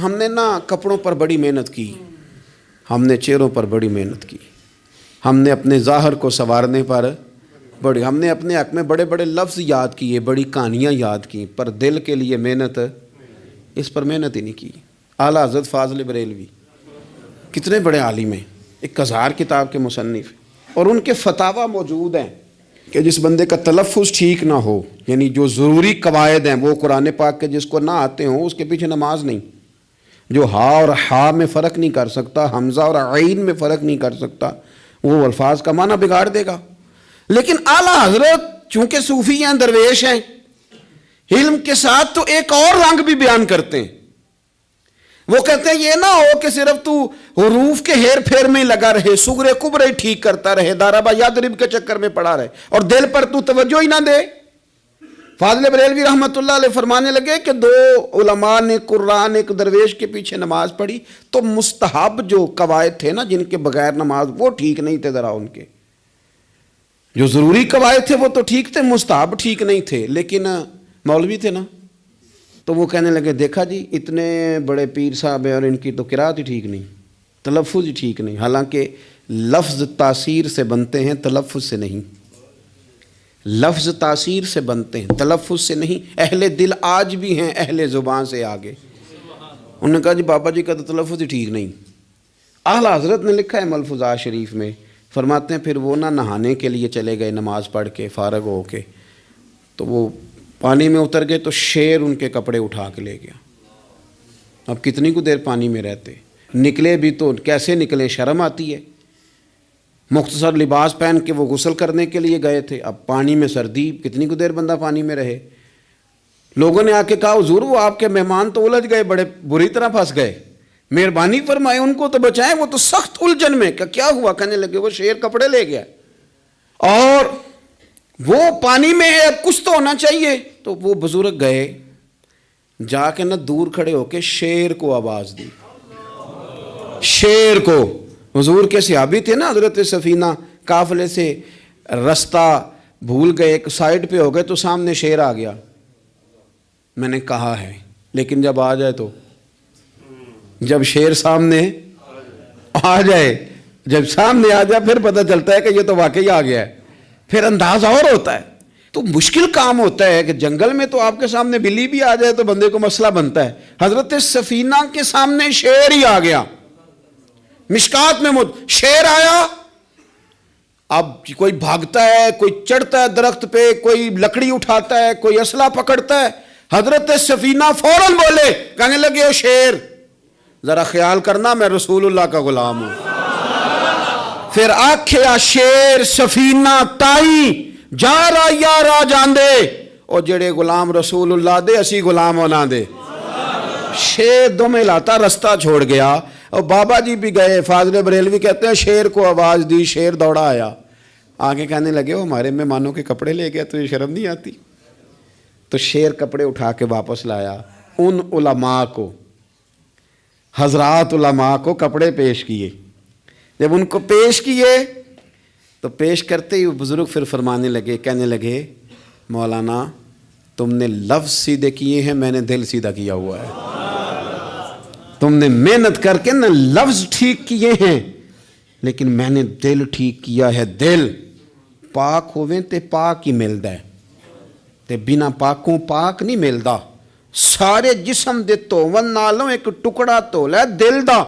ہم نے نا کپڑوں پر بڑی محنت کی، ہم نے چہروں پر بڑی محنت کی، ہم نے اپنے ظاہر کو سنوارنے پر ہم نے اپنے حق میں بڑے بڑے لفظ یاد کیے، بڑی کہانیاں یاد کی، پر دل کے لیے محنت، اس پر محنت ہی نہیں کی۔ اعلیٰ حضرت فاضل بریلوی کتنے بڑے عالم ہیں، 1000 کتاب کے مصنف، اور ان کے فتاویٰ موجود ہیں کہ جس بندے کا تلفظ ٹھیک نہ ہو، یعنی جو ضروری قواعد ہیں وہ قرآن پاک کے جس کو نہ آتے ہوں اس کے پیچھے نماز نہیں، جو ہا اور ہا میں فرق نہیں کر سکتا، حمزہ اور عین میں فرق نہیں کر سکتا، وہ الفاظ کا معنی بگاڑ دے گا۔ لیکن اعلیٰ حضرت چونکہ صوفی ہیں، درویش ہیں، علم کے ساتھ تو ایک اور رنگ بھی بیان کرتے ہیں۔ وہ کہتے ہیں یہ نہ ہو کہ صرف تو حروف کے ہیر پھیر میں لگا رہے، صغرے کبرے ٹھیک کرتا رہے، دارابا یادرب کے چکر میں پڑا رہے اور دل پر تو توجہ ہی نہ دے۔ فاضل بریلوی رحمۃ اللہ علیہ فرمانے لگے کہ 2 علماء نے قرآن ایک درویش کے پیچھے نماز پڑھی تو مستحب جو قواعد تھے نا جن کے بغیر نماز، وہ ٹھیک نہیں تھے، ذرا ان کے جو ضروری قواعد تھے وہ تو ٹھیک تھے، مستحب ٹھیک نہیں تھے، لیکن مولوی تھے نا، تو وہ کہنے لگے دیکھا جی اتنے بڑے پیر صاحب ہیں اور ان کی تو قرات ہی ٹھیک نہیں، تلفظ ہی ٹھیک نہیں، حالانکہ لفظ تاثیر سے بنتے ہیں، تلفظ سے نہیں۔ لفظ تاثیر سے بنتے ہیں، تلفظ سے نہیں۔ اہل دل آج بھی ہیں اہل زبان سے آگے۔ انہوں نے کہا جی بابا جی کا تو تلفظ ہی ٹھیک نہیں۔ اعلیٰ حضرت نے لکھا ہے ملفوظات شریف میں، فرماتے ہیں پھر وہ نہ نہانے کے لیے چلے گئے نماز پڑھ کے فارغ ہو کے، تو وہ پانی میں اتر گئے تو شیر ان کے کپڑے اٹھا کے لے گیا۔ اب کتنی کو دیر پانی میں رہتے، نکلے بھی تو کیسے نکلے، شرم آتی ہے۔ مختصر لباس پہن کے وہ غسل کرنے کے لیے گئے تھے، اب پانی میں سردی، کتنی کو دیر بندہ پانی میں رہے۔ لوگوں نے آ کے کہا حضور وہ آپ کے مہمان تو الجھ گئے، بڑے بری طرح پھنس گئے، مہربانی فرمائے ان کو تو بچائیں، وہ تو سخت الجھن میں۔ کہ کیا ہوا؟ کہنے لگے وہ شیر کپڑے لے گیا اور وہ پانی میں ہے، اب کچھ تو ہونا چاہیے۔ تو وہ بزرگ گئے، جا کے نہ دور کھڑے ہو کے شیر کو آواز دی، شیر کو۔ حضور کے صحابی تھے نا حضرت سفینہ، قافلے سے رستہ بھول گئے، ایک سائڈ پہ ہو گئے تو سامنے شیر آ گیا۔ میں نے کہا ہے لیکن جب آ جائے تو، جب شیر سامنے آ جائے، جب سامنے آ جائے پھر پتہ چلتا ہے کہ یہ تو واقعی آ گیا ہے، پھر انداز اور ہوتا ہے۔ تو مشکل کام ہوتا ہے کہ جنگل میں تو آپ کے سامنے بلی بھی آ جائے تو بندے کو مسئلہ بنتا ہے، حضرت سفینہ کے سامنے شیر ہی آ گیا۔ مشکات میں شیر آیا، اب کوئی بھاگتا ہے، کوئی چڑھتا ہے درخت پہ، کوئی لکڑی اٹھاتا ہے، کوئی اسلحہ پکڑتا ہے۔ حضرت سفینہ فوراً بولے، کہنے لگے او شیر ذرا خیال کرنا میں رسول اللہ کا غلام ہوں۔ پھر آکھیا شیر سفینہ تائی جا را یا را جاندے، او جڑے غلام رسول اللہ دے اسی غلام ہونا دے۔ شیر دمیں لاتا رستہ چھوڑ گیا، اور بابا جی بھی گئے، فاضل بریلوی کہتے ہیں شیر کو آواز دی، شیر دوڑا آیا، آگے کہنے لگے وہ ہمارے مہمانوں کے کپڑے لے گیا، تجھے شرم نہیں آتی؟ تو شیر کپڑے اٹھا کے واپس لایا، ان علماء کو، حضرات علماء کو کپڑے پیش کیے۔ جب ان کو پیش کیے تو پیش کرتے ہی وہ بزرگ پھر فرمانے لگے، کہنے لگے مولانا تم نے لفظ سیدھے کیے ہیں، میں نے دل سیدھا کیا ہوا ہے۔ تم نے محنت کر کے نہ لفظ ٹھیک کیے ہیں لیکن میں نے دل ٹھیک کیا ہے۔ دل پاک ہوئے تے پاک ہی ملدا ہے، تے بنا پاکوں پاک نہیں ملدا۔ سارے جسم دے تو ون نالوں ایک ٹکڑا تو لے دل دا۔